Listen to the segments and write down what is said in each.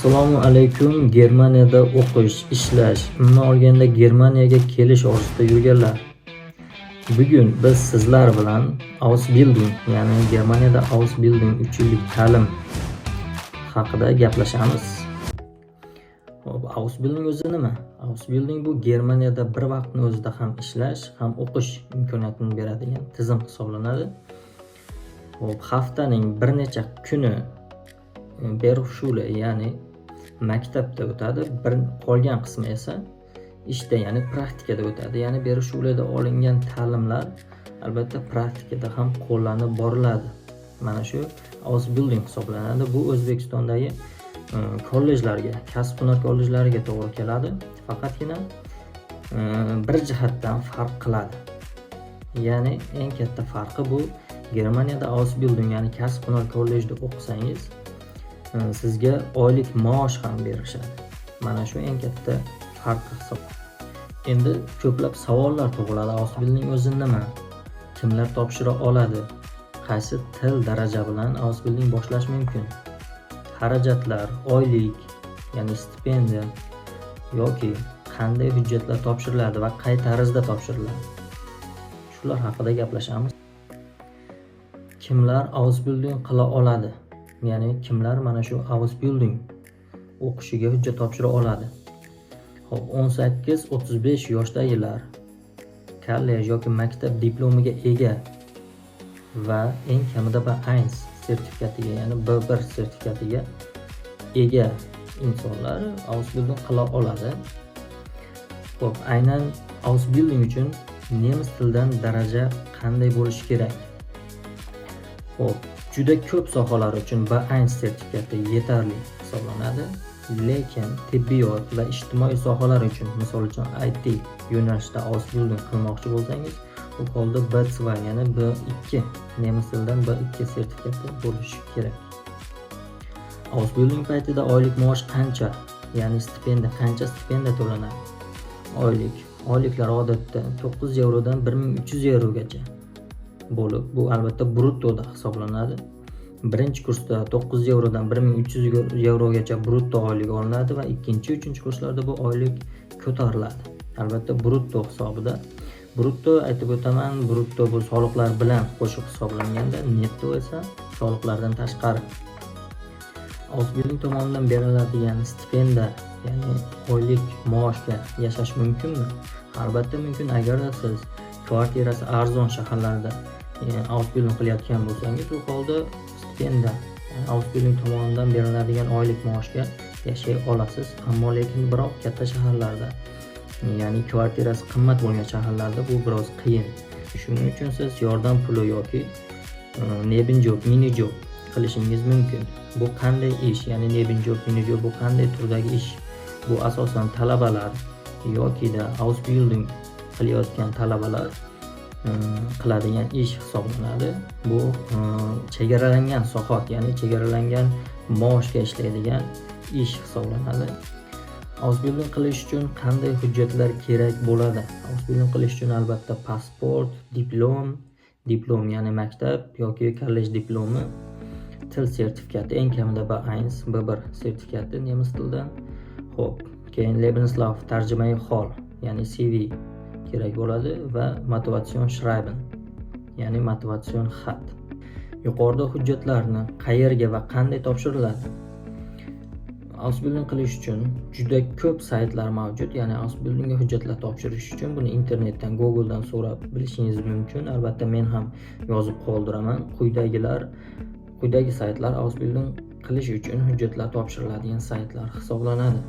Assalomu alaykum. Germaniyada o'qish, ishlash, umuman olganda Germaniyaga kelish orzusida yurganlar. Bugun biz sizlar bilan Ausbildung, ya'ni Germaniyada Ausbildung 3 yillik ta'lim haqida gaplashamiz. Ausbildung o'zi nima? Ausbildung bu Germaniyada bir vaqtni o'zida ham ishlash, ham o'qish imkoniyatini beradigan tizim hisoblanadi. Haftaning bir necha kuni Berufschule, ya'ni maktabda o'tadi, qolgan qismi esa ishda, ya'ni praktikada o'tadi. Ya'ni Berufschuleda olingan ta'limlar albatta praktikada ham qo'llanib boriladi. Mana shu Ausbildung hisoblanadi. Bu O'zbekistondagi kollejlarga, kasb-hunar kollejlariga to'g'ri keladi. Faqatgina bir jihatdan farq qiladi. Ya'ni eng katta farqi bu, Germaniyada Ausbildung, ya'ni kasb-hunar kollejda o'qisangiz sizga oylik maosh ham berishadi. Mana shu eng katta farqi hisoblanadi. Endi ko'plab savollar tug'iladi. Ausbildung o'zi nima? Kimlar topshira oladi? Qaysi til daraja bilan Ausbildung boshlash mumkin? Xarajatlar, oylik, ya'ni stipendiya yoki qanday hujjatlar topshiriladi va qay tarzda topshiriladi? Shular haqida gaplashamiz. Kimlar Ausbildung qila oladi? Ya'ni kimlar mana shu Ausbildung o'qishiga hujjat topshira oladi? 18-35 yoshdagilar kollej yoki maktab diplomiga ega va eng kamida B1 sertifikatiga, ya'ni B1 sertifikatiga ega insonlar Ausbildung qila oladi. Aynan Ausbildung uchun nemis tilidan daraja qanday bo'lishi kerak? Juda ko'p sohalar uchun B1 sertifikati yetarli hisoblanadi, lekin tibbiyot va ijtimoiy sohalar uchun, misol uchun IT yo'nalishida Ausbildung qilmoqchi bo'lsangiz, u holda B2, ya'ni B2 nemis tilidan B2 sertifikati bo'lishi kerak. Ausbildung paytida oylik maosh qancha? Ya'ni qancha stipendiya to'lanadi? Oyliklar odatda 9 yevrodan 1300 yevrogacha bo'lib, bu albatta bruttoda hisoblanadi. Birinchi kursda 9 yevrodan 1300 yevrogacha brutto oylik olinadi va ikkinchi, uchinchi kurslarda bu oylik ko'tariladi. Albatta brutto hisobida. Brutto aytib o'taman, brutto bu soliqlar bilan qo'shib hisoblanganda, netto esa soliqlardan tashqari. Ausbildung tomonidan beriladigan stipendiya, ya'ni oylik maoshga yashash mumkinmi? Albatta mumkin, agarda siz kvartirasi arzon shaharlarda Ausbildung qilayotgan bo'lsangiz, u holda stipendiya, Ausbildung tomonidan beriladigan oylik maoshga yashay olasiz. Ammo lekin biroq katta shaharlarda, ya'ni kvartirasi qimmat bo'lgan shaharlarda bu biroz qiyin. Shuning uchun siz yordam puli yoki nebenjob, minijob qilishingiz mumkin. Bu qanday ish? Ya'ni nebenjob, minijob bu qanday turdagi ish? Bu asosan talabalar yoki da Ausbildung qilayotgan talabalar qiladigan ish hisoblanadi. Bu chegaralangan sohot, ya'ni chegaralangan maoshga ishlaydigan ish hisoblanadi. Ausbildung qilish uchun qanday hujjatlar kerak bo'ladi? Ausbildung qilish uchun albatta pasport, diplom ya'ni maktab yoki kollej diplomi, til sertifikati, eng kamida B1, B1 sertifikati nemis tilidan. Keyin Lebenslauf, tarjimai hol, ya'ni CV kerak bo'ladi va motivatsion schreiben, ya'ni motivatsion xat. Yuqorida hujjatlarni qayerga va qanday topshiriladi? Ausbildung qilish uchun juda ko'p saytlar mavjud. Ya'ni Ausbildungga hujjatlar topshirish uchun buni internetdan, Googledan so'rab bilishingiz mumkin. Albatta men ham yozib qoldiraman. Quyidagi saytlar Ausbildung qilish uchun hujjatlar topshiriladigan saytlar hisoblanadi.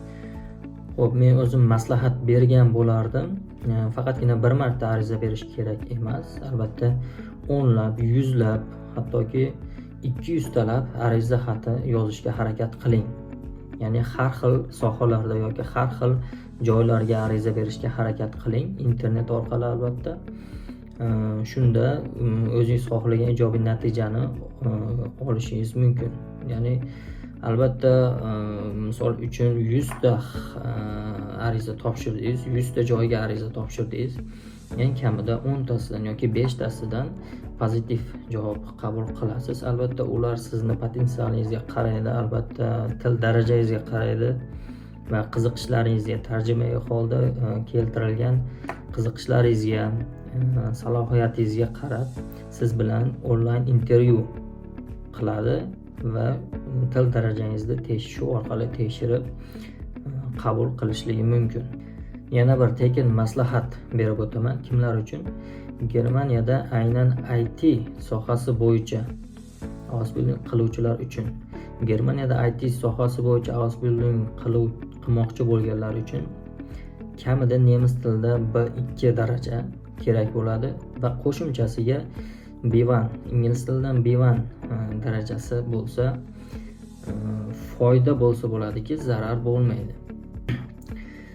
Men o'zim maslahat bergan bo'lardim. Faqatgina bir marta ariza berish kerak emas. Albatta o'nlab, yuzlab, hattoki 200 talab ariza xati yozishga harakat qiling. Ya'ni har xil sohalarda yoki har xil joylarga ariza berishga harakat qiling, internet orqali albatta. Shunda o'zingiz xohlagan ijobiy natijani olishingiz mumkin. Ya'ni albatta misol uchun 100 ta ariza topshirdingiz, 100 ta joyga ariza topshirdingiz. Eng kamida 10 tasidan yoki 5 tasidan pozitiv javob qabul qilasiz. Albatta ular sizni potensialingizga qaraydi, albatta til darajangizga qaraydi va qiziqishlaringizga, tarjimai holda keltirilgan qiziqishlaringizga, salohiyatingizga qarab siz bilan onlayn intervyu qiladi va til darajangizni shu orqali tekshirib qabul qilishligi mumkin. Yana bir tekin maslahat berib o'taman kimlar uchun. Germaniyada aynan IT sohasi bo'yicha ausbildung qiluvchilar uchun, Germaniyada IT sohasi bo'yicha ausbildung qilmoqchi bo'lganlar uchun kamida nemis tilida B2 daraja kerak bo'ladi va qo'shimchasiga B1, ingliz tilidan B1 darajasi bo'lsa foyda bo'lsa bo'ladiki, zarar bo'lmaydi.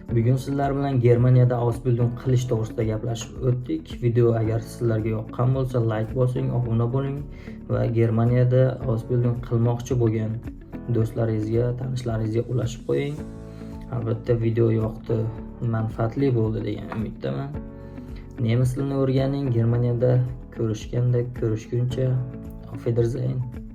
Bugun sizlar bilan Germaniyada ausbildung qilish to'g'risida gaplashib o'tdik. Video agar sizlarga yoqqan bo'lsa, like bosing, obuna bo'ling va Germaniyada ausbildung qilmoqchi bo'lgan do'stlaringizga, tanishlaringizga ulashib qo'ying. Albatta video yoqdi, manfaatli bo'ldi degan umiddaman. Nemis tilini o'rganing. Germaniyada ko'rishguncha, auf Wiedersehen.